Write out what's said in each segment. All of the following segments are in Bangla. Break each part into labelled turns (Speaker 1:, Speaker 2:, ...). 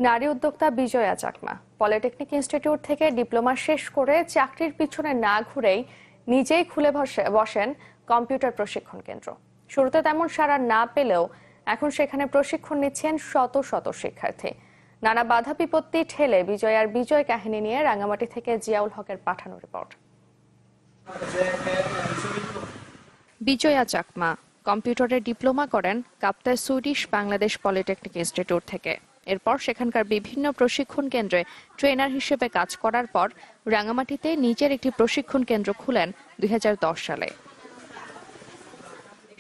Speaker 1: নারী উদ্যোক্তা বিজয়া চাকমা পলিটেকনিক ইনস্টিটিউট থেকে ডিপ্লোমা শেষ করে চাকরির পিছনে না ঘুরেই নিজেই খুলে বসেন কম্পিউটার প্রশিক্ষণ কেন্দ্র। শুরুতে তেমন সাড়া না পেলেও এখন সেখানে প্রশিক্ষণ নিচ্ছেন শত শত শিক্ষার্থী। নানা বাধা বিপত্তি ঠেলে বিজয়ার বিজয় কাহিনী নিয়ে রাঙ্গামাটি থেকে জিয়াউল হকের পাঠানো রিপোর্ট। বিজয়া চাকমা কম্পিউটারে ডিপ্লোমা করেন Kaptai Swedish Bangladesh polytechnic institute থেকে। এরপর সেখানকার বিভিন্ন প্রশিক্ষণ কেন্দ্রে ট্রেনার হিসেবে কাজ করার পর রাঙ্গামাটিতে নিজের একটি প্রশিক্ষণ কেন্দ্র খুলেন 2010 সালে।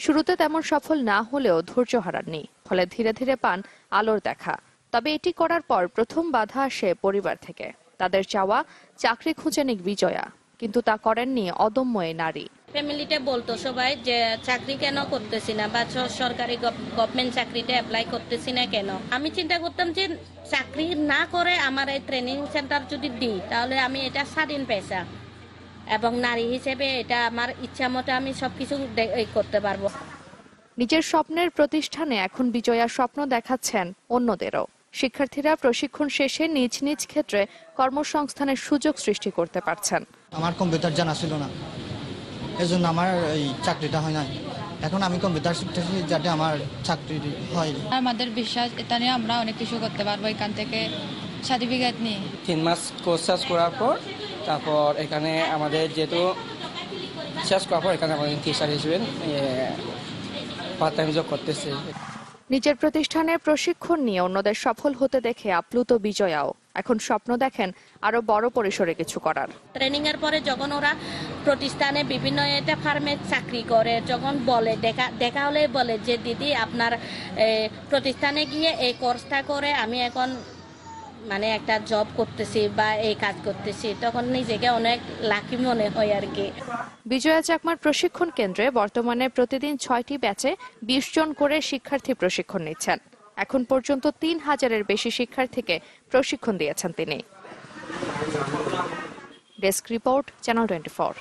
Speaker 1: শুরুতে তেমন সফল না হলেও ধৈর্য হারাননি, ফলে ধীরে ধীরে পান আলোর দেখা। তবে এটি করার পর প্রথম বাধা আসে পরিবার থেকে। তাদের চাওয়া চাকরি খুঁজে নিক বিজয়া, কিন্তু তা করেননি অদম্য এই নারী।
Speaker 2: ফ্যামিলিতে বলতো সবাই যে চাকরি কেন করতেছি না বা সরকারি গভর্নমেন্ট চাকরিতে অ্যাপ্লাই করতেছি না কেন। আমি চিন্তা করতাম যে চাকরি না করে আমার এই ট্রেনিং সেন্টার যদি দিই তাহলে আমি এটা স্বাধীন পেশা এবং নারী হিসেবে এটা আমার ইচ্ছা মতো আমি সবকিছু করতে পারবো।
Speaker 1: নিজের স্বপ্নের প্রতিষ্ঠানে এখন বিজয়া স্বপ্ন দেখাচ্ছেন অন্যদেরও। শিক্ষার্থীরা প্রশিক্ষণ শেষে নিজ নিজ ক্ষেত্রে কর্মসংস্থানের সুযোগ সৃষ্টি করতে পারছেন।
Speaker 3: আমার কম্পিউটার জানা ছিল না, এজন্য আমার এই চাকরিটা হয় না। এখন আমি কম্পিউটার শিখতেছি যাতে আমার চাকরি হয়।
Speaker 4: আমাদের বিশ্বাস এটা নিয়ে আমরা অনেক কিছু করতে পারবো। এখান থেকে সার্টিফিকেট নিয়ে
Speaker 5: 3 মাস কোর্স শেষ করার পর তারপর এখানে আমাদের যেহেতু শেষ করার পর এখানে আমাদের টিচার হিসেবে পার্ট টাইম জব করতেছে।
Speaker 1: নিজের প্রতিষ্ঠানে প্রশিক্ষণ নিয়ে অন্যদের সফল হতে দেখে আপ্লুত বিজয়াও এখন স্বপ্ন দেখেন আরো বড় পরিসরে কিছু করার।
Speaker 2: ট্রেনিং এর পরে যখন ওরা প্রতিষ্ঠানে বিভিন্ন এটা ফার্মে চাকরি করে, যখন বলে দেখা হলে বলে যে দিদি আপনার প্রতিষ্ঠানে গিয়ে এই কোর্সটা করে আমি এখন মানে একটা জব করতেছি বা এই কাজ করতেছি, তখন নিজেকে অনেক লাকি মনে হয় আর কি।
Speaker 1: বিজয়া চাকমার প্রশিক্ষণ কেন্দ্রে বর্তমানে প্রতিদিন 6টি ব্যাচে 20 জন করে শিক্ষার্থী প্রশিক্ষণ নিচ্ছেন। এখন পর্যন্ত 3000-এর বেশি শিক্ষার্থীকে প্রশিক্ষণ দিয়েছেন তিনি। Desk report, channel 24।